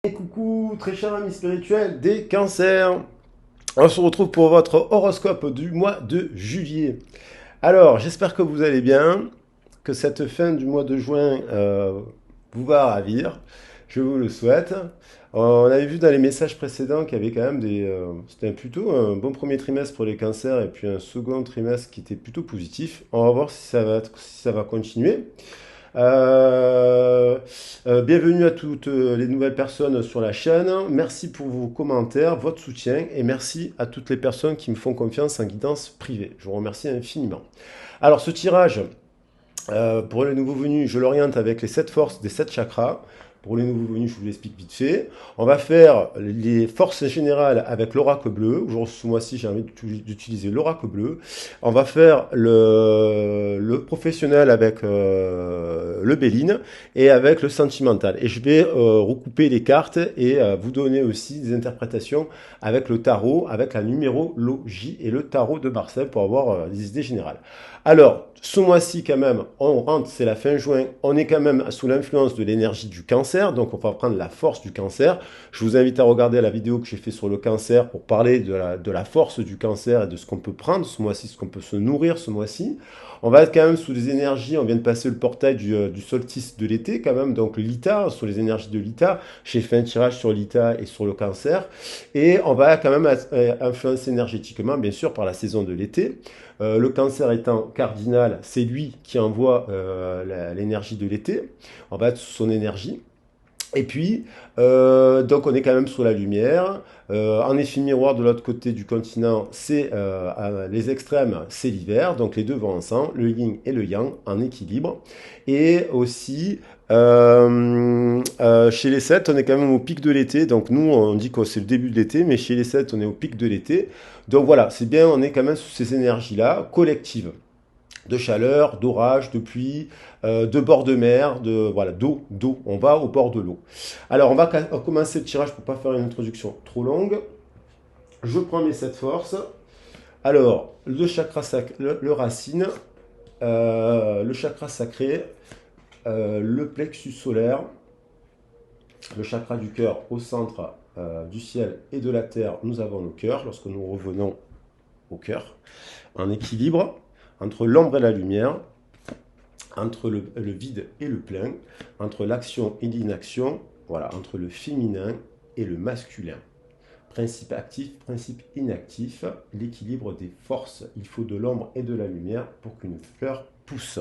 Et coucou, très cher ami spirituel des cancers. On se retrouve pour votre horoscope du mois de juillet. Alors, j'espère que vous allez bien, que cette fin du mois de juin vous va ravir. Je vous le souhaite. On avait vu dans les messages précédents qu'il y avait quand même c'était plutôt un bon premier trimestre pour les cancers et puis un second trimestre qui était plutôt positif. On va voir si ça va continuer. Bienvenue à toutes les nouvelles personnes sur la chaîne. Merci pour vos commentaires, votre soutien et merci à toutes les personnes qui me font confiance en guidance privée. Je vous remercie infiniment. Alors ce tirage, pour les nouveaux venus, je l'oriente avec les 7 forces des 7 chakras. Pour les nouveaux venus, je vous l'explique vite fait. On va faire les forces générales avec l'oracle bleu. Aujourd'hui, ce mois-ci, j'ai envie d'utiliser l'oracle bleu. On va faire le professionnel avec le béline et avec le sentimental. Et je vais recouper les cartes et vous donner aussi des interprétations avec le tarot, avec la numérologie et le tarot de Marseille pour avoir des idées générales. Alors, ce mois-ci quand même, on rentre, c'est la fin juin, on est quand même sous l'influence de l'énergie du cancer, donc on va prendre la force du cancer. Je vous invite à regarder la vidéo que j'ai fait sur le cancer pour parler de la force du cancer et de ce qu'on peut prendre ce mois-ci, ce qu'on peut se nourrir ce mois-ci. On va être quand même sous des énergies, on vient de passer le portail du solstice de l'été quand même, donc l'ITA, sur les énergies de l'ITA. J'ai fait un tirage sur l'ITA et sur le cancer. Et on va quand même être influencé énergétiquement, bien sûr, par la saison de l'été. Le cancer étant cardinal, c'est lui qui envoie l'énergie de l'été. On va être sous son énergie. Et puis, donc on est quand même sous la lumière. En effet miroir de l'autre côté du continent, c'est les extrêmes, c'est l'hiver. Donc les deux vont ensemble, le yin et le yang, en équilibre. Et aussi, chez les 7, on est quand même au pic de l'été. Donc nous, on dit que c'est le début de l'été, mais chez les 7, on est au pic de l'été. Donc voilà, c'est bien, on est quand même sous ces énergies-là, collectives de chaleur, d'orage, de pluie, de bord de mer, d'eau. On va au bord de l'eau. Alors, on va commencer le tirage pour ne pas faire une introduction trop longue. Je prends mes 7 forces. Alors, le chakra sacré, le racine, le chakra sacré, le plexus solaire, le chakra du cœur au centre du ciel et de la terre, nous avons nos cœurs lorsque nous revenons au cœur, en équilibre entre l'ombre et la lumière, entre le vide et le plein, entre l'action et l'inaction, voilà, entre le féminin et le masculin. Principe actif, principe inactif, l'équilibre des forces. Il faut de l'ombre et de la lumière pour qu'une fleur pousse.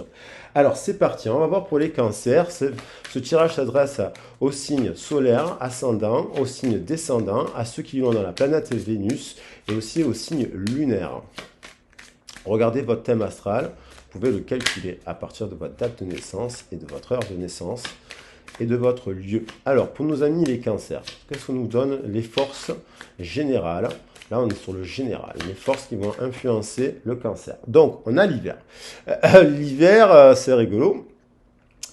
Alors c'est parti, on va voir pour les cancers. Ce tirage s'adresse aux signes solaires, ascendants, aux signes descendants, à ceux qui vivent dans la planète Vénus et aussi aux signes lunaires. Regardez votre thème astral, vous pouvez le calculer à partir de votre date de naissance et de votre heure de naissance et de votre lieu. Alors, pour nos amis les cancers, qu'est-ce que nous donnent les forces générales? Là, on est sur le général, les forces qui vont influencer le cancer. Donc, on a l'hiver. L'hiver, c'est rigolo.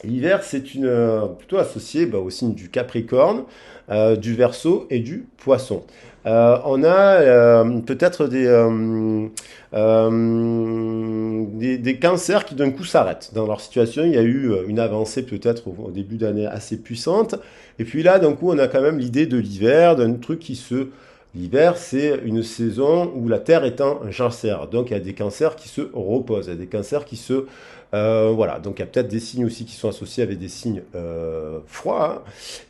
L'hiver, c'est plutôt associé au signe du Capricorne, du Verseau et du Poisson. On a peut-être des cancers qui d'un coup s'arrêtent. Dans leur situation, il y a eu une avancée peut-être au début d'année assez puissante. Et puis là, d'un coup, on a quand même l'idée de l'hiver, d'un truc qui se... L'hiver, c'est une saison où la Terre est en cancer. Donc, il y a des cancers qui se reposent. Il y a des cancers qui se... voilà. Donc, il y a peut-être des signes aussi qui sont associés avec des signes froids. Hein.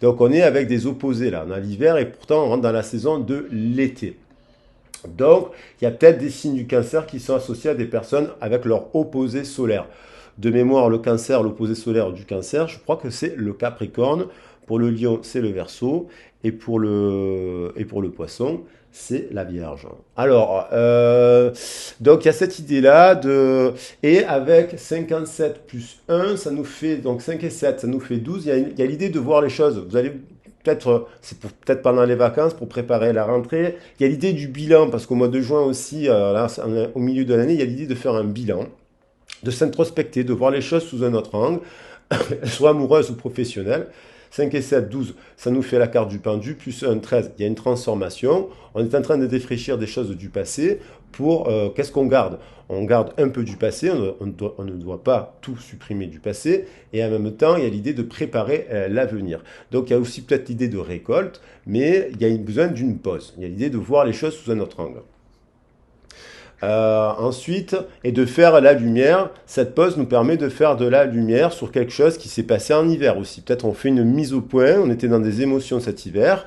Donc, on est avec des opposés là. On a l'hiver et pourtant, on rentre dans la saison de l'été. Donc, il y a peut-être des signes du cancer qui sont associés à des personnes avec leur opposé solaire. De mémoire, le cancer, l'opposé solaire du cancer, je crois que c'est le Capricorne. Pour le lion, c'est le Verseau. Et pour le poisson, c'est la Vierge. Alors, donc il y a cette idée-là de... Et avec 57 plus 1, ça nous fait... Donc 5 et 7, ça nous fait 12. Il y a l'idée de voir les choses. Vous allez peut-être, peut-être pendant les vacances pour préparer la rentrée. Il y a l'idée du bilan, parce qu'au mois de juin aussi, là, au milieu de l'année, il y a l'idée de faire un bilan, de s'introspecter, de voir les choses sous un autre angle, soit amoureuse ou professionnelle. 5 et 7, 12, ça nous fait la carte du pendu, plus 1, 13, il y a une transformation. On est en train de défraîchir des choses du passé pour, qu'est-ce qu'on garde? On garde un peu du passé, on ne doit pas tout supprimer du passé, et en même temps, il y a l'idée de préparer l'avenir. Donc il y a aussi peut-être l'idée de récolte, mais il y a besoin d'une pause. Il y a l'idée de voir les choses sous un autre angle. Ensuite, et de faire la lumière. Cette pause nous permet de faire de la lumière sur quelque chose qui s'est passé en hiver aussi. Peut-être on fait une mise au point, on était dans des émotions cet hiver,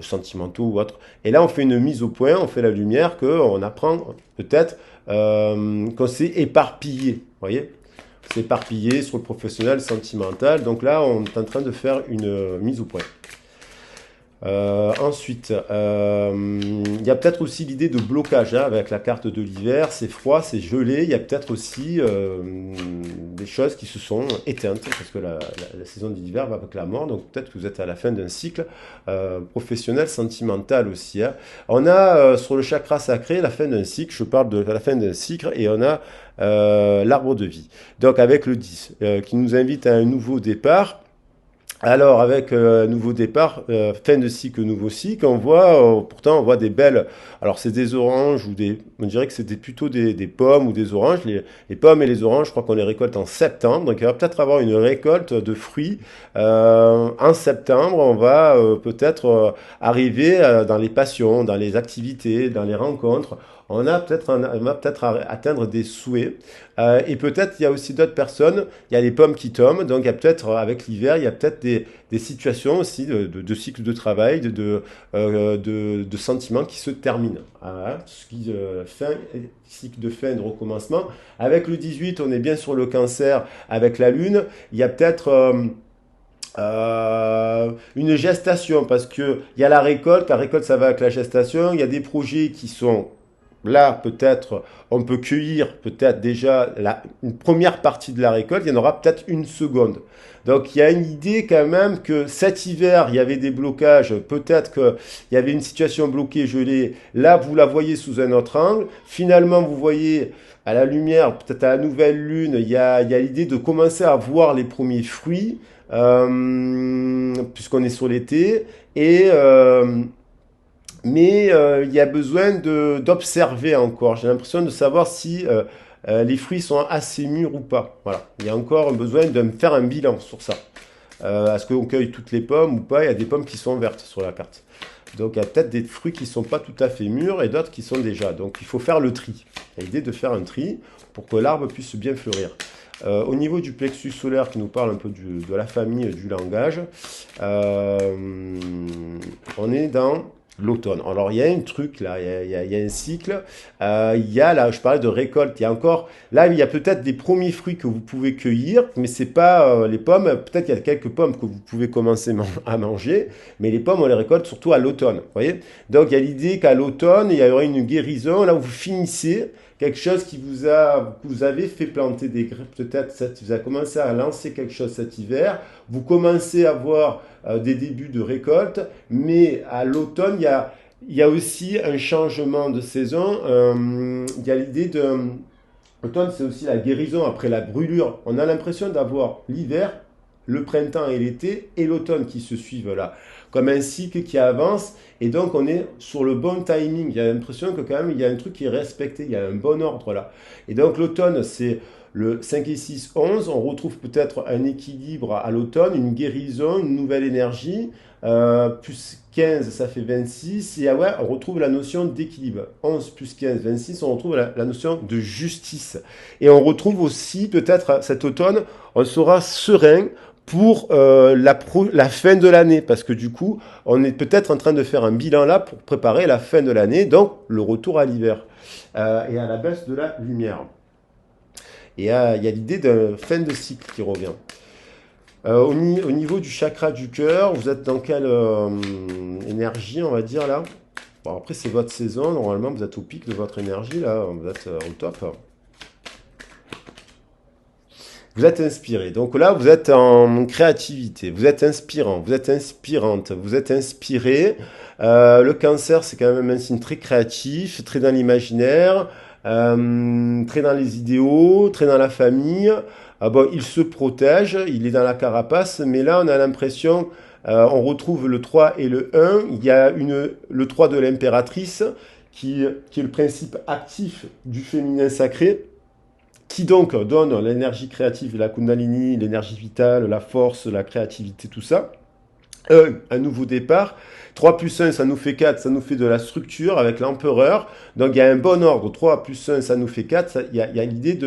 sentimentaux ou autres. Et là, on fait une mise au point, on fait la lumière, qu'on apprend peut-être qu'on s'est éparpillé. Vous voyez? On s'est éparpillé sur le professionnel, sentimental. Donc là, on est en train de faire une mise au point. Ensuite, il y a peut-être aussi l'idée de blocage, hein, avec la carte de l'hiver, c'est froid, c'est gelé, il y a peut-être aussi des choses qui se sont éteintes, parce que la saison de l'hiver va avec la mort, donc peut-être que vous êtes à la fin d'un cycle professionnel, sentimental aussi. Hein. On a sur le chakra sacré la fin d'un cycle, je parle de la fin d'un cycle, et on a l'arbre de vie. Donc avec le 10, qui nous invite à un nouveau départ. Alors, avec nouveau départ, fin de cycle, nouveau cycle, on voit, pourtant, on voit des belles. Alors, c'est des oranges ou des. On dirait que c'était plutôt des pommes ou des oranges. Les pommes et les oranges, je crois qu'on les récolte en septembre. Donc, il va peut-être avoir une récolte de fruits en septembre. On va arriver dans les passions, dans les activités, dans les rencontres. On va peut-être atteindre des souhaits. Et peut-être il y a aussi d'autres personnes, il y a les pommes qui tombent, donc il y a peut-être avec l'hiver, il y a peut-être des situations aussi de cycle de travail, de sentiments qui se terminent. Voilà, cycle de fin et de recommencement. Avec le 18, on est bien sur le cancer, avec la lune, il y a peut-être une gestation, parce que il y a la récolte ça va avec la gestation, il y a des projets qui sont là, peut-être, on peut cueillir peut-être déjà une première partie de la récolte, il y en aura peut-être une seconde. Donc il y a une idée quand même que cet hiver, il y avait des blocages, peut-être qu'il y avait une situation bloquée, gelée, là vous la voyez sous un autre angle, finalement vous voyez à la lumière, peut-être à la nouvelle lune, il y a l'idée de commencer à voir les premiers fruits, puisqu'on est sur l'été, et mais il y a besoin d'observer encore. J'ai l'impression de savoir si les fruits sont assez mûrs ou pas. Voilà. Il y a encore besoin de me faire un bilan sur ça. Est-ce qu'on cueille toutes les pommes ou pas? Il y a des pommes qui sont vertes sur la carte. Donc il y a peut-être des fruits qui ne sont pas tout à fait mûrs et d'autres qui sont déjà. Donc il faut faire le tri. L'idée de faire un tri pour que l'arbre puisse bien fleurir. Au niveau du plexus solaire qui nous parle un peu de la famille du langage, on est dans l'automne. Alors il y a un truc là, il y a un cycle, il y a là, je parlais de récolte, il y a encore, là il y a peut-être des premiers fruits que vous pouvez cueillir, mais c'est pas les pommes, peut-être il y a quelques pommes que vous pouvez commencer à manger, mais les pommes on les récolte surtout à l'automne, vous voyez. Donc il y a l'idée qu'à l'automne il y aura une guérison, là où vous finissez quelque chose que vous avez fait planter des graines, peut-être vous avez commencé à lancer quelque chose cet hiver, vous commencez à voir des débuts de récolte, mais à l'automne, il y a aussi un changement de saison. Il y a l'idée de... L'automne, c'est aussi la guérison après la brûlure. On a l'impression d'avoir l'hiver, le printemps et l'été, et l'automne qui se suivent là, comme un cycle qui avance, et donc on est sur le bon timing. Il y a l'impression que quand même, il y a un truc qui est respecté, il y a un bon ordre là. Et donc l'automne, c'est... Le 5 et 6, 11, on retrouve peut-être un équilibre à l'automne, une guérison, une nouvelle énergie. Plus 15, ça fait 26. Et ouais, on retrouve la notion d'équilibre. 11 plus 15, 26, on retrouve la notion de justice. Et on retrouve aussi, peut-être cet automne, on sera serein pour la fin de l'année. Parce que du coup, on est peut-être en train de faire un bilan là pour préparer la fin de l'année, donc le retour à l'hiver et à la baisse de la lumière. Et il y a l'idée de fin de cycle qui revient. Au niveau du chakra du cœur, vous êtes dans quelle énergie, on va dire, là? Bon, après, c'est votre saison. Normalement, vous êtes au pic de votre énergie, là. Vous êtes au top. Vous êtes inspiré. Donc là, vous êtes en créativité. Vous êtes inspirant. Vous êtes inspirante. Vous êtes inspiré. Le cancer, c'est quand même un signe très créatif, très dans l'imaginaire. très dans les idéaux, très dans la famille. Ah bon, il se protège, il est dans la carapace, mais là on a l'impression, on retrouve le 3 et le 1, il y a le 3 de l'impératrice, qui est le principe actif du féminin sacré, qui donc donne l'énergie créative, la kundalini, l'énergie vitale, la force, la créativité, tout ça. Un nouveau départ. 3 plus 1, ça nous fait 4, ça nous fait de la structure avec l'empereur. Donc il y a un bon ordre. 3 plus 1, ça nous fait 4. Il y a l'idée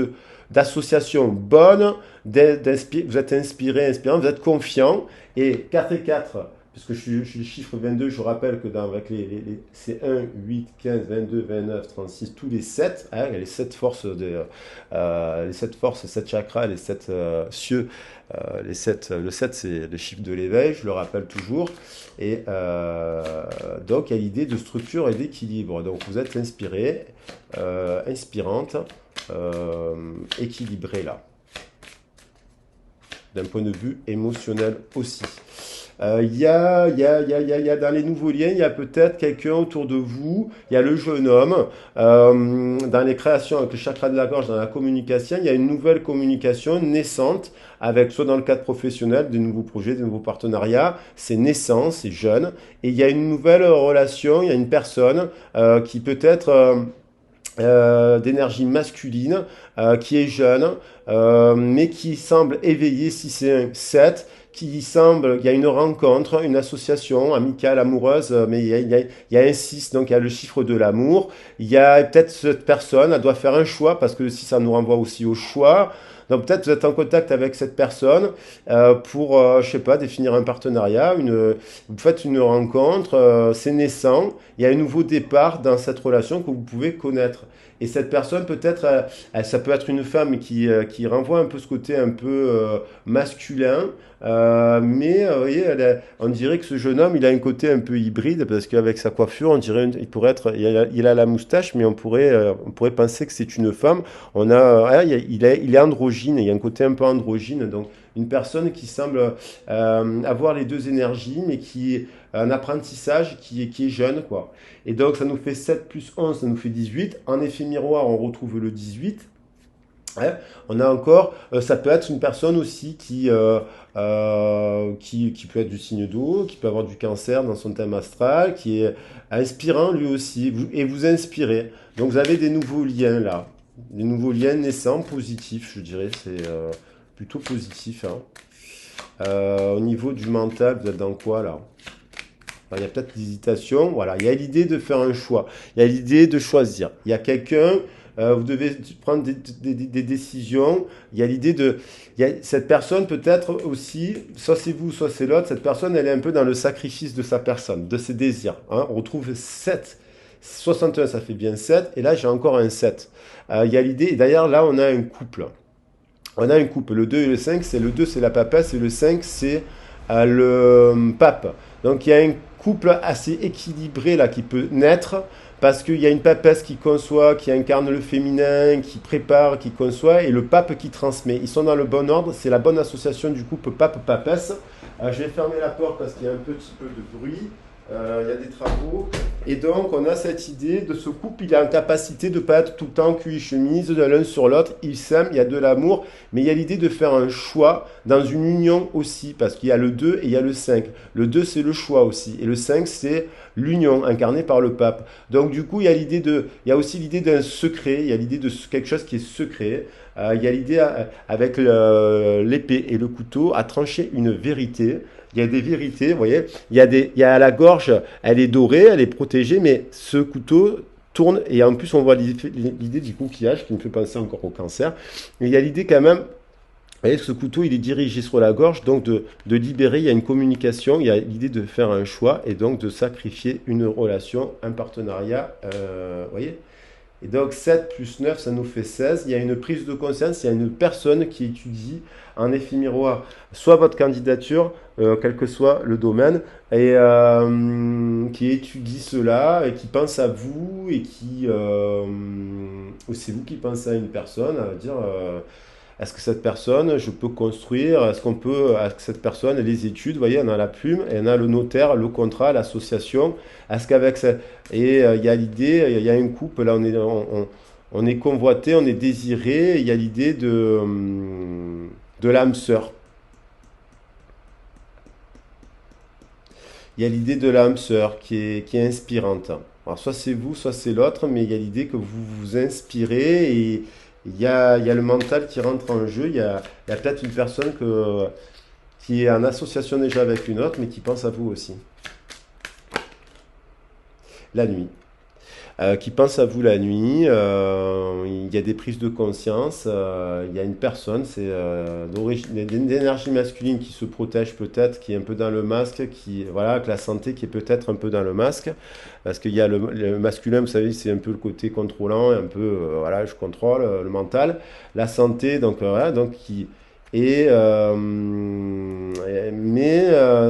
d'association bonne, vous êtes inspiré, inspirant, vous êtes confiant. Et 4 et 4, puisque je suis le chiffre 22, je rappelle que avec c'est 1, 8, 15, 22, 29, 36, tous les 7, hein, les 7 forces, les 7 forces, les 7 chakras, les 7 cieux. Le 7, c'est le chiffre de l'éveil, je le rappelle toujours. Et donc, il y a l'idée de structure et d'équilibre. Donc, vous êtes inspiré, inspirante, équilibré là. D'un point de vue émotionnel aussi. Il y a dans les nouveaux liens, il y a peut-être quelqu'un autour de vous, il y a le jeune homme, dans les créations avec le chakra de la gorge, dans la communication, il y a une nouvelle communication naissante, avec soit dans le cadre professionnel, des nouveaux projets, des nouveaux partenariats, c'est naissant, c'est jeune, et il y a une nouvelle relation, il y a une personne qui peut être d'énergie masculine, qui est jeune, mais qui semble éveillé, si c'est un 7, qui semble, il y a une rencontre, une association amicale, amoureuse, mais il y a un 6, donc il y a le chiffre de l'amour. Il y a peut-être cette personne, elle doit faire un choix, parce que le 6, ça nous renvoie aussi au choix. Donc peut-être vous êtes en contact avec cette personne pour, je sais pas, définir un partenariat, vous faites une rencontre, c'est naissant, il y a un nouveau départ dans cette relation que vous pouvez connaître. Et cette personne, peut-être, ça peut être une femme qui renvoie un peu ce côté un peu masculin, mais vous voyez, on dirait que ce jeune homme, il a un côté un peu hybride, parce qu'avec sa coiffure, on dirait, il pourrait être, il a la moustache, mais on pourrait penser que c'est une femme. Il est androgyne, il y a un côté un peu androgyne, donc une personne qui semble avoir les deux énergies, mais qui un apprentissage qui est jeune, quoi. Et donc, ça nous fait 7 plus 11, ça nous fait 18. En effet miroir, on retrouve le 18. Ouais. On a encore, ça peut être une personne aussi qui peut être du signe d'eau, qui peut avoir du cancer dans son thème astral, qui est inspirant lui aussi, et vous inspirez. Donc, vous avez des nouveaux liens là, des nouveaux liens naissants, positifs, je dirais, c'est plutôt positif, hein. Au niveau du mental, vous êtes dans quoi là? Alors, il y a peut-être l'hésitation, voilà. Il y a l'idée de faire un choix, il y a l'idée de choisir. Il y a quelqu'un, vous devez prendre des décisions. Il y a l'idée cette personne peut-être aussi, soit c'est vous, soit c'est l'autre, cette personne, elle est un peu dans le sacrifice de sa personne, de ses désirs, hein. On retrouve 7, 61, ça fait bien 7, et là j'ai encore un 7. Il y a l'idée, et d'ailleurs là on a un couple. On a un couple, le 2 et le 5, le 2 c'est la papesse, et le 5 c'est le pape. Donc il y a un couple assez équilibré là qui peut naître, parce qu'il y a une papesse qui conçoit, qui incarne le féminin, qui prépare, qui conçoit, et le pape qui transmet. Ils sont dans le bon ordre, c'est la bonne association du couple pape-papesse. Je vais fermer la porte parce qu'il y a un petit peu de bruit. Il y a des travaux. Et donc, on a cette idée de ce couple, il a une capacité de ne pas être tout le temps cul et chemise de l'un sur l'autre. Ils s'aiment, il y a de l'amour, mais il y a l'idée de faire un choix dans une union aussi, parce qu'il y a le 2 et il y a le 5. Le 2, c'est le choix aussi. Et le 5, c'est l'union incarnée par le pape. Donc, du coup, il y a aussi l'idée d'un secret, il y a l'idée de quelque chose qui est secret. Il y a l'idée avec l'épée et le couteau à trancher une vérité. Il y a des vérités, vous voyez. Il y a la gorge, elle est dorée, elle est protégée, mais ce couteau tourne. Et en plus, on voit l'idée du coquillage qui me fait penser encore au cancer. Mais il y a l'idée quand même, vous voyez, ce couteau, il est dirigé sur la gorge, donc de libérer. Il y a une communication, il y a l'idée de faire un choix et donc de sacrifier une relation, un partenariat. Vous voyez. Et donc 7 plus 9, ça nous fait 16. Il y a une prise de conscience, il y a une personne qui étudie en effet miroir, soit votre candidature, quel que soit le domaine, et qui étudie cela, et qui pense à vous, et ou c'est vous qui pensez à une personne, à dire... est-ce que cette personne, je peux construire? Est-ce que cette personne, les études, vous voyez, on a la plume, et on a le notaire, le contrat, l'association. Est-ce qu'avec ça, et il y a l'idée, il y a un couple, là on est convoité, on est désiré. Il y a l'idée de l'âme sœur. Il y a l'idée de l'âme sœur qui est inspirante. Alors soit c'est vous, soit c'est l'autre, mais il y a l'idée que vous vous inspirez et il y a le mental qui rentre en jeu. Il y a peut-être une personne qui est en association déjà avec une autre, mais qui pense à vous aussi. La nuit. Qui pense à vous la nuit. Il y a des prises de conscience. Il y a une personne, c'est d'énergie masculine qui se protège peut-être, qui est un peu dans le masque, voilà, avec la santé qui est peut-être un peu dans le masque. Parce qu'il y a le masculin, vous savez, c'est un peu le côté contrôlant, un peu, voilà, je contrôle le mental. La santé, donc, voilà, donc qui. Mais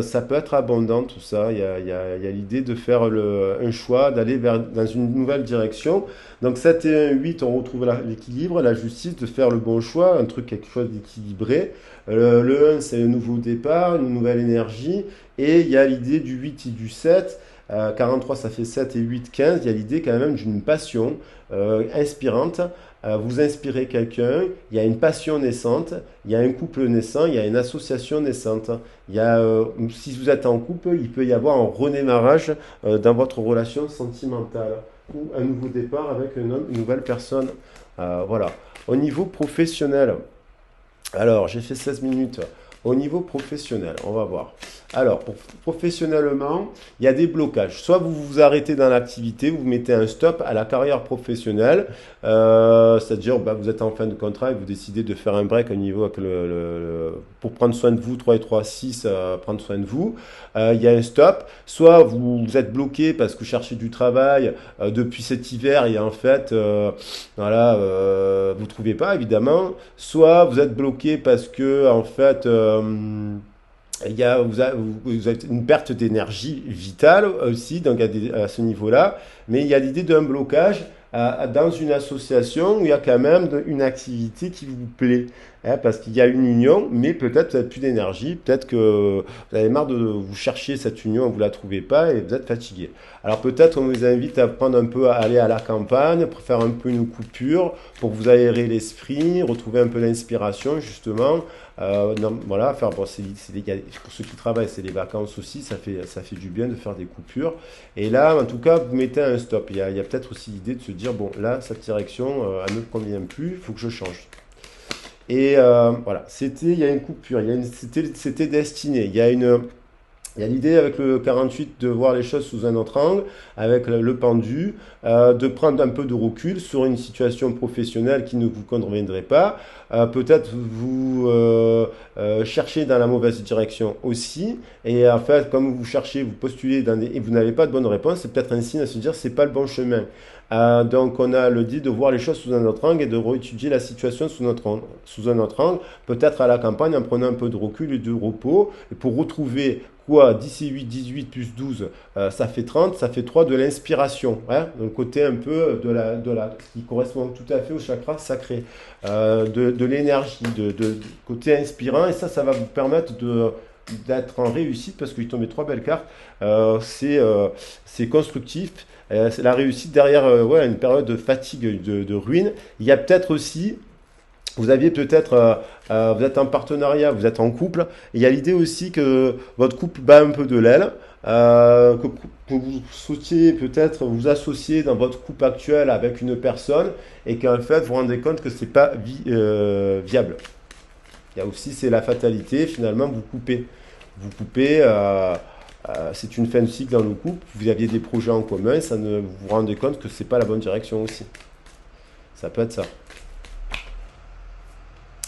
ça peut être abondant tout ça. Il y a l'idée de faire un choix, d'aller dans une nouvelle direction. Donc 7 et 1, 8, on retrouve l'équilibre, la justice, de faire le bon choix, un truc, quelque chose d'équilibré. Le 1, c'est un nouveau départ, une nouvelle énergie. Et il y a l'idée du 8 et du 7. 43, ça fait 7 et 8, 15. Il y a l'idée quand même d'une passion inspirante. Vous inspirez quelqu'un, il y a une passion naissante, il y a un couple naissant, il y a une association naissante. Si vous êtes en couple, il peut y avoir un redémarrage dans votre relation sentimentale ou un nouveau départ avec une nouvelle personne. Voilà. Au niveau professionnel, alors j'ai fait 16 minutes. Au niveau professionnel, on va voir. Alors, professionnellement, il y a des blocages. Soit vous vous arrêtez dans l'activité, vous mettez un stop à la carrière professionnelle, c'est-à-dire vous êtes en fin de contrat et vous décidez de faire un break au niveau avec pour prendre soin de vous, 3 et 3, 6, prendre soin de vous. Il y a un stop. Soit vous êtes bloqué parce que vous cherchez du travail depuis cet hiver et en fait, voilà, vous ne trouvez pas évidemment. Soit vous êtes bloqué parce que en fait, vous avez une perte d'énergie vitale aussi, donc à ce niveau-là, mais il y a l'idée d'un blocage dans une association où il y a quand même une activité qui vous plaît, hein, parce qu'il y a une union, mais peut-être vous n'avez plus d'énergie, peut-être que vous avez marre de vous chercher cette union, vous ne la trouvez pas et vous êtes fatigué. Alors peut-être on vous invite à prendre un peu, à aller à la campagne, pour faire un peu une coupure, pour vous aérer l'esprit, retrouver un peu l'inspiration justement. Non, voilà, faire, bon, pour ceux qui travaillent, c'est les vacances aussi, ça fait du bien de faire des coupures. Et là, en tout cas, vous mettez un stop. Il y a peut-être aussi l'idée de se dire, bon, là, cette direction, elle ne me convient plus, il faut que je change. Et voilà, il y a une coupure, c'était destiné. Il y a l'idée avec le 48 de voir les choses sous un autre angle, avec le pendu, de prendre un peu de recul sur une situation professionnelle qui ne vous conviendrait pas. Peut-être vous cherchez dans la mauvaise direction aussi. Et en fait, comme vous cherchez, vous postulez et vous n'avez pas de bonne réponse, c'est peut-être un signe à se dire c'est pas le bon chemin. Donc on a le dit de voir les choses sous un autre angle et de réétudier la situation sous un autre angle, peut-être à la campagne en prenant un peu de recul et de repos, et pour retrouver quoi, 10 et 8, 18 plus 12, ça fait 30, ça fait 3 de l'inspiration, hein, le côté un peu qui correspond tout à fait au chakra sacré, de l'énergie, de côté inspirant, et ça va vous permettre d'être en réussite parce qu'il tombait 3 belles cartes. C'est constructif. C'est la réussite derrière ouais, une période de fatigue, de ruine. Il y a peut-être aussi, vous aviez peut-être, vous êtes en partenariat, vous êtes en couple. Il y a l'idée aussi que votre couple bat un peu de l'aile, que vous souhaitiez peut-être vous associer dans votre couple actuel avec une personne et qu'en fait vous vous rendez compte que c'est pas viable. Il y a aussi, c'est la fatalité, finalement, vous coupez. Vous coupez, c'est une fin de cycle dans le couple, vous aviez des projets en commun, vous vous rendez compte que c'est pas la bonne direction aussi. Ça peut être ça.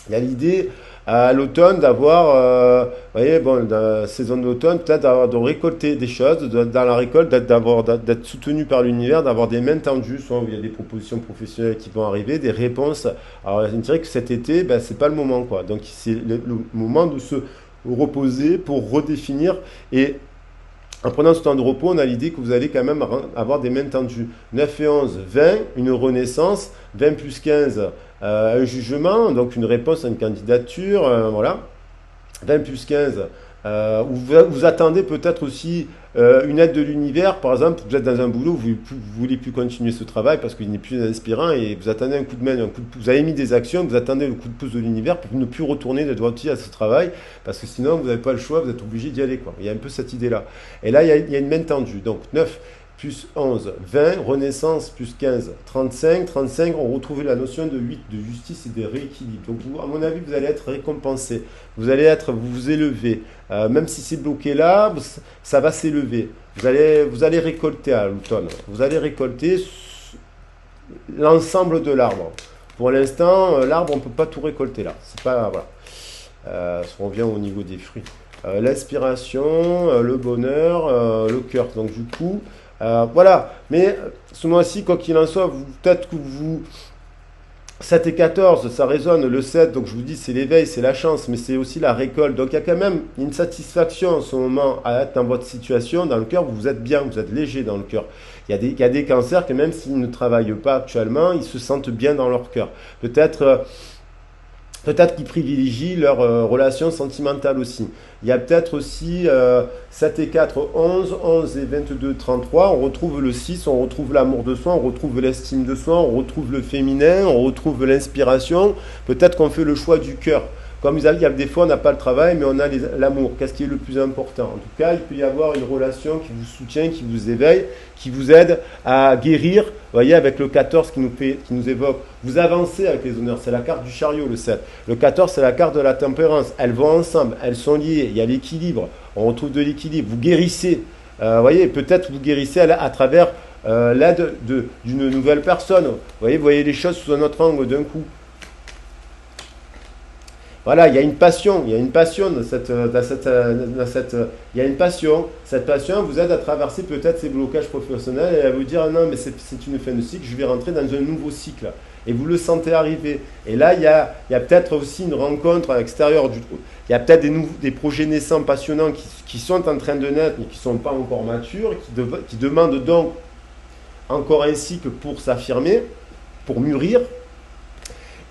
Il y a l'idée à l'automne d'avoir, vous voyez, bon, la saison de l'automne, peut-être de récolter des choses, dans la récolte, d'être soutenu par l'univers, d'avoir des mains tendues, soit il y a des propositions professionnelles qui vont arriver, des réponses. Alors, je dirais que cet été, ben, c'est pas le moment, quoi. Donc, c'est le moment de se reposer pour redéfinir et en prenant ce temps de repos, on a l'idée que vous allez quand même avoir des mains tendues. 9 et 11, 20, une renaissance. 20 plus 15, un jugement, donc une réponse à une candidature. Voilà. 20 plus 15, Vous attendez peut-être aussi une aide de l'univers. Par exemple, vous êtes dans un boulot, vous ne voulez plus continuer ce travail parce qu'il n'est plus inspirant et vous attendez un coup de main, vous avez mis des actions, vous attendez le coup de pouce de l'univers pour ne plus retourner de votre vie à ce travail parce que sinon vous n'avez pas le choix, vous êtes obligé d'y aller, quoi. Il y a un peu cette idée-là. Et là, il y a une main tendue. Donc 9 plus 11, 20, renaissance plus 15, 35, 35, on retrouve la notion de 8, de justice et de rééquilibre. Donc vous, à mon avis, vous allez être récompensé, vous vous élevez. Même si c'est bloqué là, ça va s'élever. Vous allez récolter à l'automne. Vous allez récolter l'ensemble de l'arbre. Pour l'instant, l'arbre, on ne peut pas tout récolter là. C'est pas, voilà. On revient au niveau des fruits. L'inspiration, le bonheur, le cœur. Donc du coup, voilà. Mais ce mois-ci, quoi qu'il en soit, peut-être que vous... 7 et 14, ça résonne, le 7, donc je vous dis, c'est l'éveil, c'est la chance, mais c'est aussi la récolte. Donc il y a quand même une satisfaction en ce moment à être dans votre situation, dans le cœur, vous êtes bien, vous êtes léger dans le cœur. Il y a des cancers que même s'ils ne travaillent pas actuellement, ils se sentent bien dans leur cœur. Peut-être qu'ils privilégient leur relation sentimentale aussi. Il y a peut-être aussi 7 et 4, 11, 11 et 22, 33. On retrouve le 6, on retrouve l'amour de soi, on retrouve l'estime de soi, on retrouve le féminin, on retrouve l'inspiration. Peut-être qu'on fait le choix du cœur. Comme il y a des fois, on n'a pas le travail, mais on a l'amour. Qu'est-ce qui est le plus important? En tout cas, il peut y avoir une relation qui vous soutient, qui vous éveille, qui vous aide à guérir. Vous voyez, avec le 14 qui nous évoque, vous avancez avec les honneurs. C'est la carte du chariot, le 7. Le 14, c'est la carte de la tempérance. Elles vont ensemble, elles sont liées. Il y a l'équilibre. On retrouve de l'équilibre. Vous guérissez. Vous voyez, peut-être vous guérissez à travers l'aide d'une nouvelle personne. Vous voyez les choses sous un autre angle d'un coup. Voilà, il y a une passion, il y a une passion il y a une passion. Cette passion vous aide à traverser peut-être ces blocages professionnels et à vous dire non, mais c'est une fin de cycle, je vais rentrer dans un nouveau cycle. Et vous le sentez arriver. Et là, il y a peut-être aussi une rencontre à l'extérieur du trou. Il y a peut-être des projets naissants passionnants qui sont en train de naître, mais qui ne sont pas encore matures, qui demandent donc encore un cycle pour s'affirmer, pour mûrir.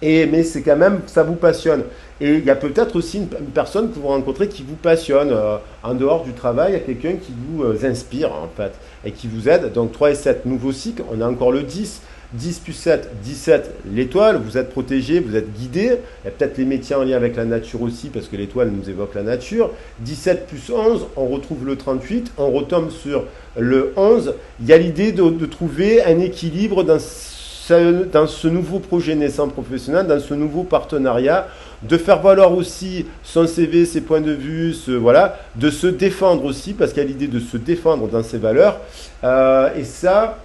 Mais c'est quand même, ça vous passionne. Et il y a peut-être aussi une personne que vous rencontrez qui vous passionne. En dehors du travail, il y a quelqu'un qui vous inspire, en fait, et qui vous aide. Donc 3 et 7, nouveau cycle. On a encore le 10. 10 plus 7, 17, l'étoile. Vous êtes protégé, vous êtes guidé. Il y a peut-être les métiers en lien avec la nature aussi, parce que l'étoile nous évoque la nature. 17 plus 11, on retrouve le 38. On retombe sur le 11. Il y a l'idée de trouver un équilibre dans ce nouveau projet naissant professionnel, dans ce nouveau partenariat, de faire valoir aussi son CV, ses points de vue, voilà, de se défendre aussi, parce qu'il y a l'idée de se défendre dans ses valeurs. Et ça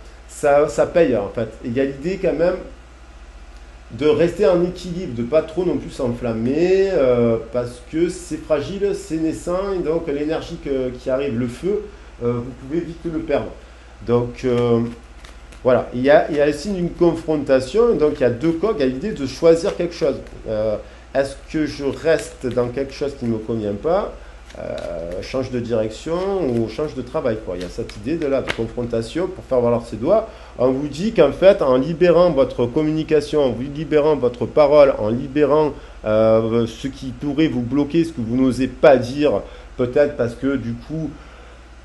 paye en fait. Et il y a l'idée quand même de rester en équilibre, de pas trop non plus s'enflammer, parce que c'est fragile, c'est naissant, et donc l'énergie qui arrive, le feu, vous pouvez vite le perdre. Donc... voilà, il y a aussi une confrontation, donc il y a deux coques, il y a l'idée de choisir quelque chose. Est-ce que je reste dans quelque chose qui ne me convient pas, change de direction ou change de travail, quoi. Il y a cette idée de confrontation pour faire valoir ses doigts. On vous dit qu'en fait, en libérant votre communication, en libérant votre parole, en libérant ce qui pourrait vous bloquer, ce que vous n'osez pas dire, peut-être parce que du coup,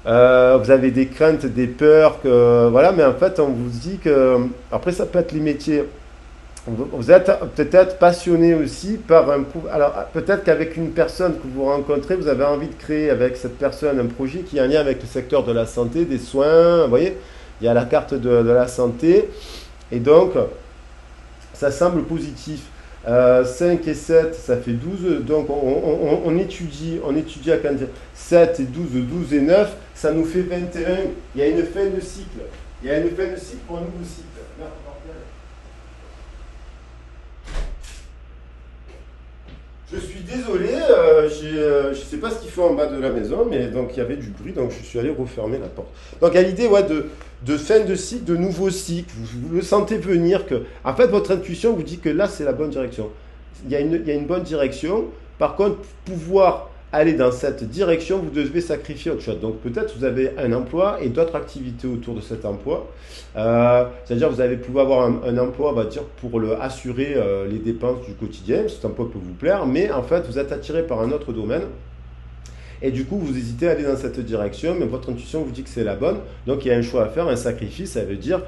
vous avez des craintes, des peurs, voilà, mais en fait, on vous dit que, après, ça peut être les métiers. Vous êtes peut-être passionné aussi par un... Alors, peut-être qu'avec une personne que vous rencontrez, vous avez envie de créer avec cette personne un projet qui est en lien avec le secteur de la santé, des soins, vous voyez, il y a la carte de la santé, et donc, ça semble positif. 5 et 7, ça fait 12. Donc on étudie à quand dire 7 et 12, 12 et 9, ça nous fait 21. Il y a une fin de cycle. Il y a une fin de cycle pour un nouveau cycle. Merde, bordel. Je suis désolé, je ne sais pas ce qu'il fait en bas de la maison, mais donc il y avait du bruit, donc je suis allé refermer la porte. Donc il y a l'idée de fin de cycle, de nouveau cycle. Vous le sentez venir que, en fait, votre intuition vous dit que là, c'est la bonne direction. Il y a une bonne direction. Par contre, pour pouvoir aller dans cette direction, vous devez sacrifier autre chose. Donc peut-être vous avez un emploi et d'autres activités autour de cet emploi. C'est-à-dire vous allez pouvoir avoir un emploi, on va dire, pour assurer les dépenses du quotidien. Cet emploi peut vous plaire, mais en fait, vous êtes attiré par un autre domaine. Et du coup, vous hésitez à aller dans cette direction, mais votre intuition vous dit que c'est la bonne. Donc, il y a un choix à faire, un sacrifice. Ça veut dire,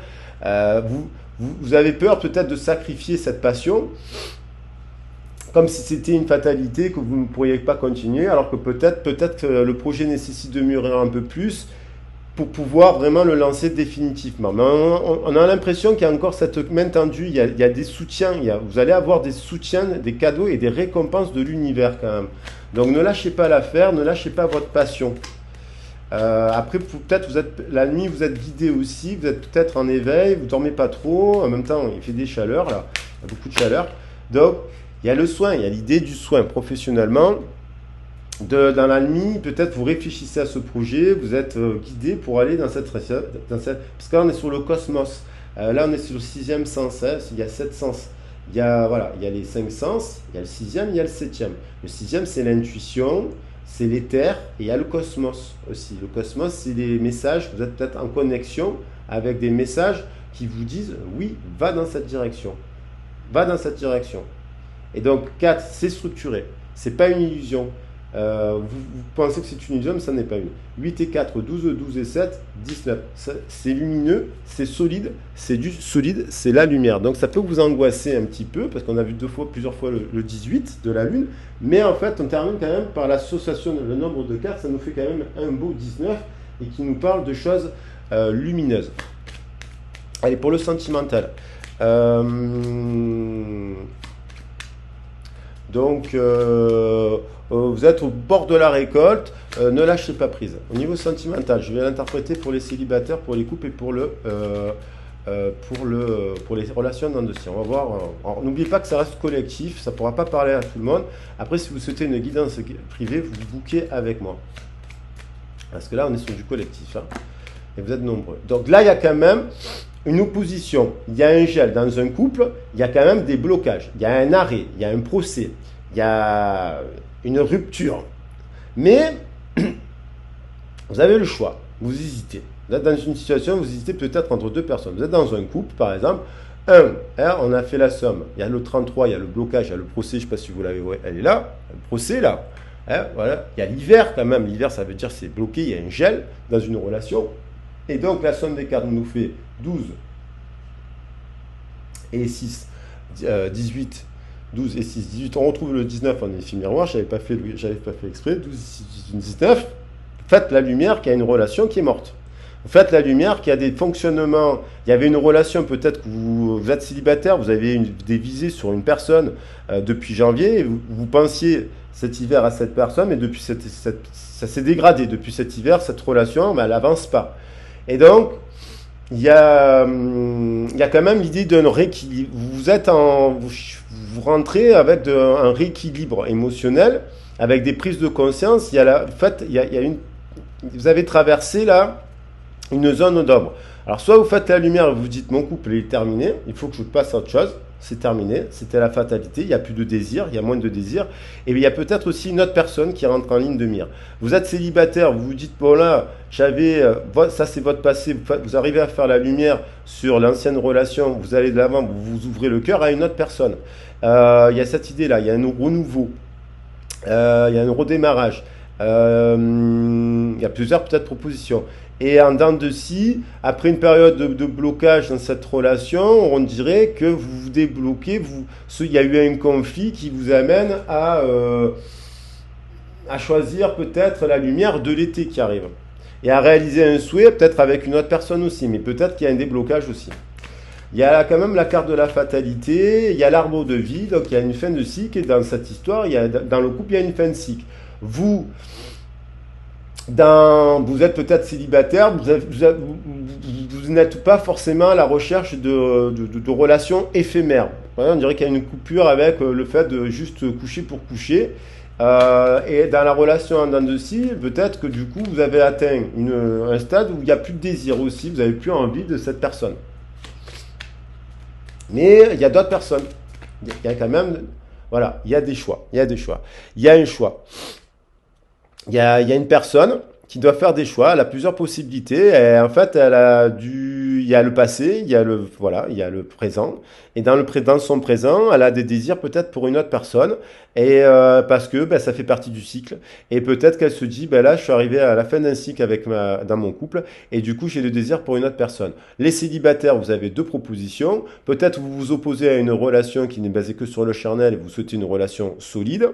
vous avez peur peut-être de sacrifier cette passion, comme si c'était une fatalité, que vous ne pourriez pas continuer, alors que peut-être que le projet nécessite de mûrir un peu plus pour pouvoir vraiment le lancer définitivement. Mais on a l'impression qu'il y a encore cette main tendue, il y a des soutiens, vous allez avoir des soutiens, des cadeaux et des récompenses de l'univers quand même. Donc ne lâchez pas l'affaire, ne lâchez pas votre passion. Après, peut-être la nuit, vous êtes guidé aussi, vous êtes peut-être en éveil, vous dormez pas trop, en même temps il fait des chaleurs là, il y a beaucoup de chaleur. Donc il y a le soin, il y a l'idée du soin professionnellement. Dans la nuit, peut-être vous réfléchissez à ce projet, vous êtes guidé pour aller dans cette... Parce que là, on est sur le cosmos. Là, on est sur le sixième sens. Hein, il y a 7 sens. Voilà, il y a les 5 sens, il y a le sixième, il y a le septième. Le sixième, c'est l'intuition, c'est l'éther, et il y a le cosmos aussi. Le cosmos, c'est les messages. Vous êtes peut-être en connexion avec des messages qui vous disent, oui, va dans cette direction. Va dans cette direction. Et donc, 4, c'est structuré. C'est pas une illusion. Vous pensez que c'est une illusion, mais ça n'est pas une. 8 et 4, 12, 12 et 7, 19. C'est lumineux, c'est solide, c'est du solide, c'est la lumière. Donc ça peut vous angoisser un petit peu, parce qu'on a vu plusieurs fois le 18 de la Lune, mais en fait on termine quand même par l'association, le nombre de cartes, ça nous fait quand même un beau 19, et qui nous parle de choses lumineuses. Allez, pour le sentimental. Donc, vous êtes au bord de la récolte, ne lâchez pas prise. Au niveau sentimental, je vais l'interpréter pour les célibataires, pour les couples et pour les relations dans dossier. On va voir. N'oubliez pas que ça reste collectif, ça ne pourra pas parler à tout le monde. Après, si vous souhaitez une guidance privée, vous bouquez avec moi. Parce que là, on est sur du collectif. Hein, et vous êtes nombreux. Donc là, il y a quand même une opposition, il y a un gel dans un couple, il y a quand même des blocages, il y a un arrêt, il y a un procès, il y a une rupture. Mais vous avez le choix, vous hésitez. Vous êtes dans une situation, vous hésitez peut-être entre deux personnes. Vous êtes dans un couple, par exemple, on a fait la somme, il y a le 33, il y a le blocage, il y a le procès, je ne sais pas si vous l'avez, ouais, elle est là, le procès là. Voilà. Il y a l'hiver quand même, l'hiver ça veut dire c'est bloqué, il y a un gel dans une relation. Et donc la somme des cartes nous fait 12 et 6, 18, 12 et 6, 18. On retrouve le 19 en effet miroir, je n'avais pas fait exprès, 12, 18, 19. Faites la lumière qui a une relation qui est morte. Faites la lumière qui a des fonctionnements. Il y avait une relation, peut-être que vous êtes célibataire, vous avez des visées sur une personne depuis janvier, et vous pensiez cet hiver à cette personne, mais depuis ça s'est dégradé. Depuis cet hiver, cette relation, elle n'avance pas. Et donc, il y a quand même l'idée d'un rééquilibre. Vous rentrez avec un rééquilibre émotionnel, avec des prises de conscience. Vous avez traversé là une zone d'ombre. Alors, soit vous faites la lumière et vous vous dites, mon couple est terminé, il faut que je passe à autre chose. C'est terminé, c'était la fatalité, il n'y a plus de désir, il y a moins de désir. Et il y a peut-être aussi une autre personne qui rentre en ligne de mire. Vous êtes célibataire, vous vous dites, bon là, ça c'est votre passé, vous arrivez à faire la lumière sur l'ancienne relation, vous allez de l'avant, vous ouvrez le cœur à une autre personne. Il y a cette idée-là, il y a un renouveau, il y a un redémarrage, il y a plusieurs peut-être propositions. Et en dents de scie, après une période de blocage dans cette relation, on dirait que vous vous débloquez, il y a eu un conflit qui vous amène à choisir peut-être la lumière de l'été qui arrive. Et à réaliser un souhait, peut-être avec une autre personne aussi, mais peut-être qu'il y a un déblocage aussi. Il y a quand même la carte de la fatalité, il y a l'arbre de vie, donc il y a une fin de cycle, et dans cette histoire, dans le couple, il y a une fin de cycle. Vous êtes peut-être célibataire, vous n'êtes pas forcément à la recherche de relations éphémères. On dirait qu'il y a une coupure avec le fait de juste coucher pour coucher. Et dans la relation en dents de scie, peut-être que du coup vous avez atteint un stade où il n'y a plus de désir aussi, vous n'avez plus envie de cette personne. Mais il y a d'autres personnes. Il y a quand même, voilà, il y a des choix. Il y a un choix. Il y a une personne qui doit faire des choix, elle a plusieurs possibilités, et en fait, il il y a le passé, il y a voilà, il y a le présent. Et dans son présent, elle a des désirs peut-être pour une autre personne. Et parce que ben, ça fait partie du cycle. Et peut-être qu'elle se dit, ben là, je suis arrivé à la fin d'un cycle dans mon couple. Et du coup, j'ai le désir pour une autre personne. Les célibataires, vous avez deux propositions. Peut-être vous vous opposez à une relation qui n'est basée que sur le charnel et vous souhaitez une relation solide.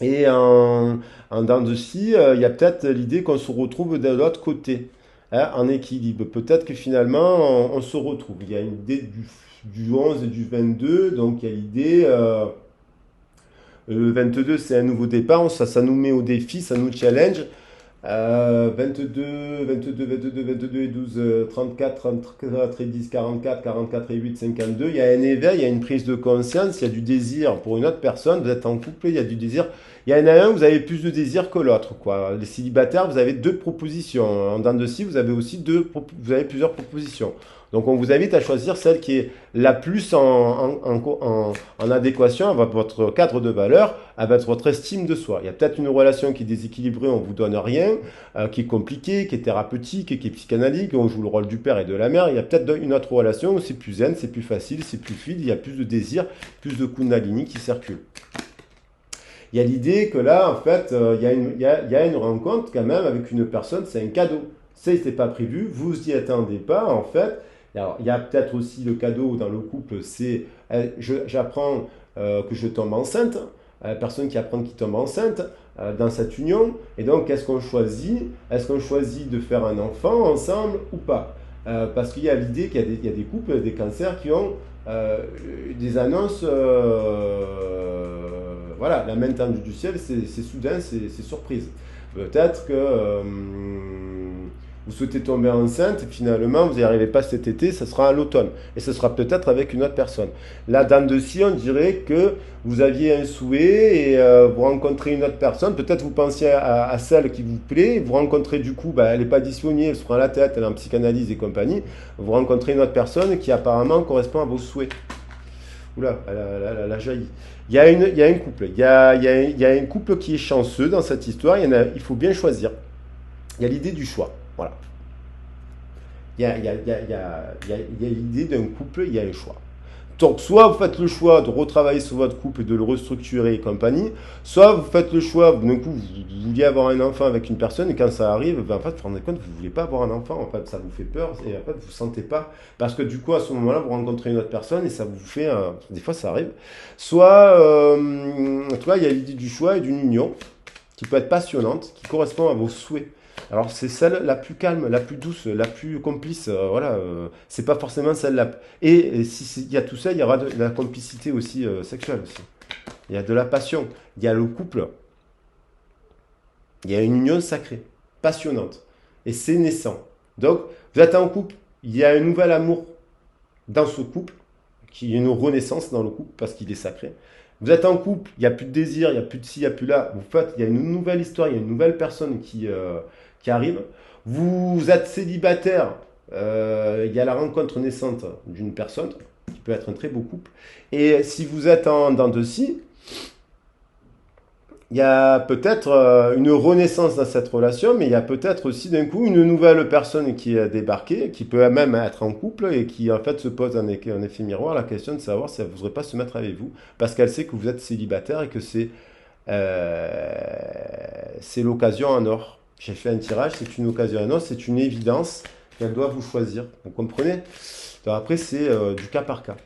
Et en dents de scie, il y a peut-être l'idée qu'on se retrouve de l'autre côté, hein, en équilibre. Peut-être que finalement, on se retrouve. Il y a une idée du 11 et du 22, donc il y a l'idée, le 22, c'est un nouveau départ, ça nous met au défi, ça nous challenge. 22 et 12, 34, 34 et 10, 44, 44 et 8, 52. Il y a un éveil, il y a une prise de conscience, il y a du désir pour une autre personne. Vous êtes en couple, il y a du désir. Il y en a un, vous avez plus de désir que l'autre, quoi. Les célibataires, vous avez deux propositions. En dents de scie, vous avez aussi vous avez plusieurs propositions. Donc on vous invite à choisir celle qui est la plus en adéquation avec votre cadre de valeur, avec votre estime de soi. Il y a peut-être une relation qui est déséquilibrée, on vous donne rien, qui est compliquée, qui est thérapeutique, qui est psychanalytique, on joue le rôle du père et de la mère. Il y a peut-être une autre relation où c'est plus zen, c'est plus facile, c'est plus fluide, il y a plus de désir, plus de kundalini qui circule. Il y a l'idée que là, en fait, il y a une rencontre quand même avec une personne, c'est un cadeau. Ça, c'est pas prévu, vous y attendez pas, en fait. Alors, il y a peut-être aussi le cadeau dans le couple, c'est j'apprends que je tombe enceinte, personne qui apprend qu'il tombe enceinte dans cette union. Et donc, qu'est-ce qu'on choisit? Est-ce qu'on choisit de faire un enfant ensemble ou pas? Parce qu'il y a l'idée qu'il y a des couples, des cancers qui ont des annonces. Voilà, la main tendue du ciel, c'est soudain, c'est surprise. Peut-être que vous souhaitez tomber enceinte, et finalement, vous n'y arrivez pas cet été, ça sera à l'automne. Et ce sera peut-être avec une autre personne. La dame de scie, on dirait que vous aviez un souhait et vous rencontrez une autre personne. Peut-être vous pensiez à celle qui vous plaît. Vous rencontrez du coup, bah, elle n'est pas disponible, elle se prend la tête, elle est en psychanalyse et compagnie. Vous rencontrez une autre personne qui apparemment correspond à vos souhaits. Oula, elle a jailli. Il y a un couple. Il y a un couple qui est chanceux dans cette histoire. Il faut bien choisir. Il y a l'idée du choix. Voilà. Il y a l'idée d'un couple, il y a un choix. Donc, soit vous faites le choix de retravailler sur votre couple et de le restructurer et compagnie, soit vous faites le choix, d'un coup, vous vouliez avoir un enfant avec une personne et quand ça arrive, ben, en fait, vous vous rendez compte que vous ne voulez pas avoir un enfant, en fait, ça vous fait peur et en fait, vous ne vous sentez pas. Parce que du coup, à ce moment-là, vous rencontrez une autre personne et ça vous fait, des fois, ça arrive. Soit, en tout cas, il y a l'idée du choix et d'une union qui peut être passionnante, qui correspond à vos souhaits. Alors c'est celle la plus calme, la plus douce, la plus complice. Voilà, c'est pas forcément celle-là. Et s'il y a tout ça, il y aura de la complicité aussi sexuelle aussi. Il y a de la passion. Il y a le couple. Il y a une union sacrée, passionnante. Et c'est naissant. Donc vous êtes en couple. Il y a un nouvel amour dans ce couple, qui est une renaissance dans le couple parce qu'il est sacré. Vous êtes en couple, il n'y a plus de désir, il n'y a plus de ci, il n'y a plus là. Vous faites, il y a une nouvelle histoire, il y a une nouvelle personne qui arrive. Vous êtes célibataire, il y a la rencontre naissante d'une personne qui peut être un très beau couple. Et si vous êtes en dents de scie, il y a peut-être une renaissance dans cette relation, mais il y a peut-être aussi d'un coup une nouvelle personne qui est débarquée, qui peut même être en couple et qui en fait se pose un effet miroir la question de savoir si elle ne voudrait pas se mettre avec vous, parce qu'elle sait que vous êtes célibataire et que c'est l'occasion en or. J'ai fait un tirage, c'est une occasion en or, c'est une évidence qu'elle doit vous choisir. Vous comprenez? Donc après, c'est du cas par cas.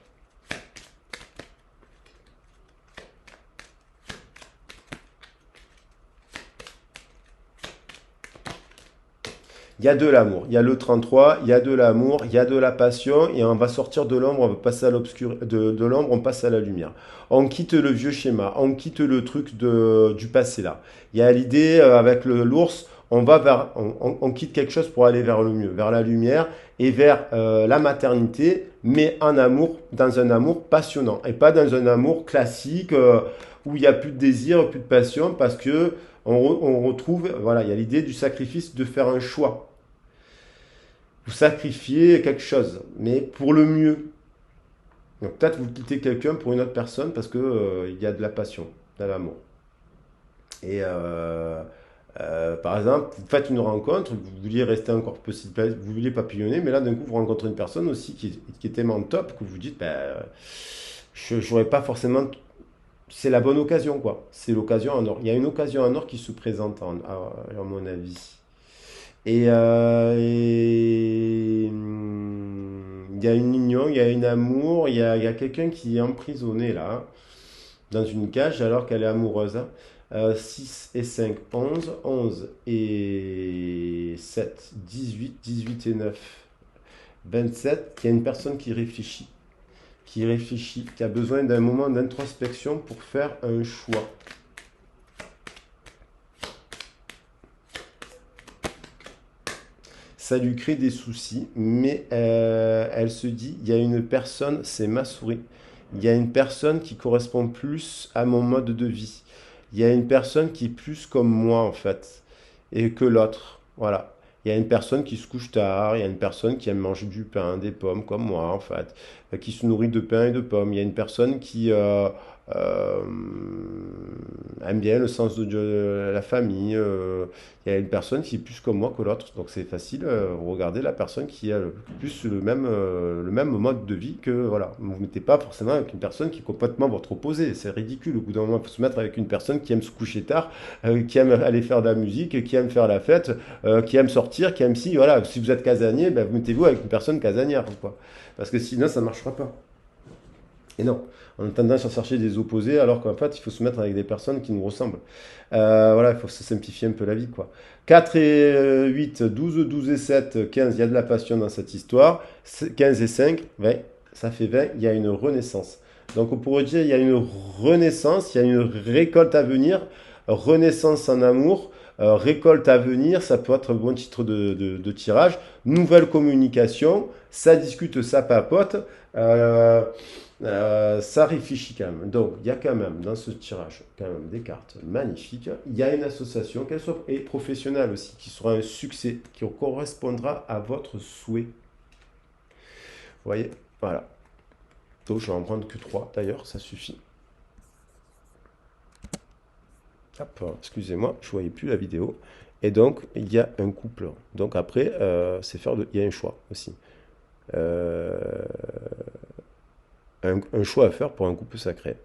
Il y a de l'amour, il y a le 33, il y a de l'amour, il y a de la passion, et on va sortir de l'ombre, on va passer à l'obscur, de l'ombre, on passe à la lumière. On quitte le vieux schéma, on quitte le truc du passé là. Il y a l'idée avec l'ours, on quitte quelque chose pour aller vers le mieux, vers la lumière et vers la maternité, mais en amour, dans un amour passionnant, et pas dans un amour classique où il n'y a plus de désir, plus de passion, parce que on retrouve, voilà, il y a l'idée du sacrifice de faire un choix. Vous sacrifiez quelque chose, mais pour le mieux. Donc peut-être vous quittez quelqu'un pour une autre personne parce que il y a de la passion, de l'amour. Et Par exemple, vous faites une rencontre, vous vouliez rester encore possible, vous vouliez papillonner, mais là d'un coup vous rencontrez une personne aussi qui est tellement top que vous dites, ben, je n'aurais pas forcément. C'est la bonne occasion, quoi. C'est l'occasion en or. Il y a une occasion en or qui se présente, à mon avis. Il y a une union, il y a un amour, il y a quelqu'un qui est emprisonné là, dans une cage alors qu'elle est amoureuse, hein. 6 et 5, 11, 11 et 7, 18, 18 et 9, 27. Il y a une personne qui réfléchit, qui a besoin d'un moment d'introspection pour faire un choix. Ça lui crée des soucis, mais elle se dit, il y a une personne, c'est ma souris, il y a une personne qui correspond plus à mon mode de vie. Il y a une personne qui est plus comme moi, en fait, et que l'autre. Voilà. Il y a une personne qui se couche tard, il y a une personne qui aime manger du pain, des pommes, comme moi, en fait, qui se nourrit de pain et de pommes. Il y a une personne qui euh, aime bien le sens de la famille. Il y a une personne qui est plus comme moi que l'autre. Donc c'est facile. Regardez la personne qui a plus le même mode de vie que, voilà. Vous ne vous mettez pas forcément avec une personne qui est complètement votre opposé. C'est ridicule. Au bout d'un moment, il faut se mettre avec une personne qui aime se coucher tard, qui aime aller faire de la musique, qui aime faire la fête, qui aime sortir, qui aime si, voilà. Si vous êtes casanier, ben, vous mettez-vous avec une personne casanière, quoi. Parce que sinon, ça ne marchera pas. Et non, on a tendance à chercher des opposés alors qu'en fait, il faut se mettre avec des personnes qui nous ressemblent. Voilà, il faut se simplifier un peu la vie, quoi. 4 et 8, 12, 12 et 7, 15, il y a de la passion dans cette histoire. 15 et 5, 20, ça fait 20, il y a une renaissance. Donc on pourrait dire il y a une renaissance, il y a une récolte à venir, renaissance en amour, récolte à venir, ça peut être un bon titre de tirage. Nouvelle communication, ça discute, ça papote. Euh, ça réfléchit quand même. Donc, il y a quand même dans ce tirage quand même des cartes magnifiques. Il y a une association, qu'elle soit et professionnelle aussi, qui sera un succès, qui correspondra à votre souhait. Vous voyez? Voilà. Donc, je vais en prendre que 3 d'ailleurs, ça suffit. Hop, excusez-moi, je ne voyais plus la vidéo. Et donc, il y a un couple. Donc, après, il y a un choix aussi. Euh, un choix à faire pour un couple sacré.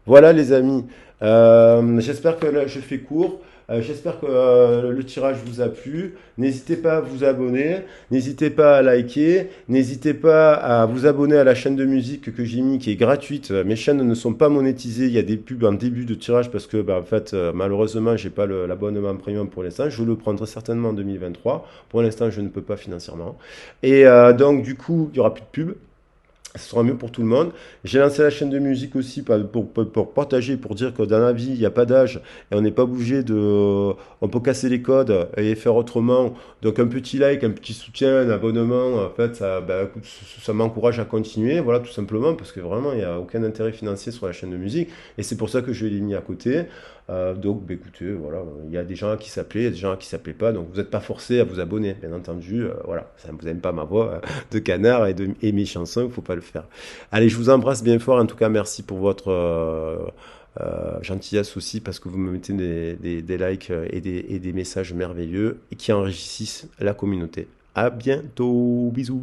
Voilà les amis. J'espère que là, je fais court. J'espère que le tirage vous a plu. N'hésitez pas à vous abonner, n'hésitez pas à liker, n'hésitez pas à vous abonner à la chaîne de musique que j'ai mis qui est gratuite. Mes chaînes ne sont pas monétisées, il y a des pubs en début de tirage parce que bah, en fait malheureusement j'ai pas l'abonnement premium pour l'instant. Je le prendrai certainement en 2023. Pour l'instant je ne peux pas financièrement. Et donc du coup il y aura plus de pubs. Ce sera mieux pour tout le monde. J'ai lancé la chaîne de musique aussi pour partager, pour dire que dans la vie, il n'y a pas d'âge et on n'est pas obligé de. On peut casser les codes et faire autrement. Donc un petit like, un petit soutien, un abonnement, en fait, ça, bah, écoute, ça m'encourage à continuer. Voilà, tout simplement, parce que vraiment, il n'y a aucun intérêt financier sur la chaîne de musique. Et c'est pour ça que je l'ai mis à côté. Donc, bah, écoutez, voilà, il y a des gens qui s'appelaient, il y a des gens qui ne s'appelaient pas. Donc, vous n'êtes pas forcé à vous abonner, bien entendu. Voilà, ça ne vous aime pas ma voix de canard et mes chansons, il ne faut pas le faire. Allez, je vous embrasse bien fort. En tout cas, merci pour votre gentillesse aussi, parce que vous me mettez des likes et des messages merveilleux et qui enrichissent la communauté. À bientôt, bisous.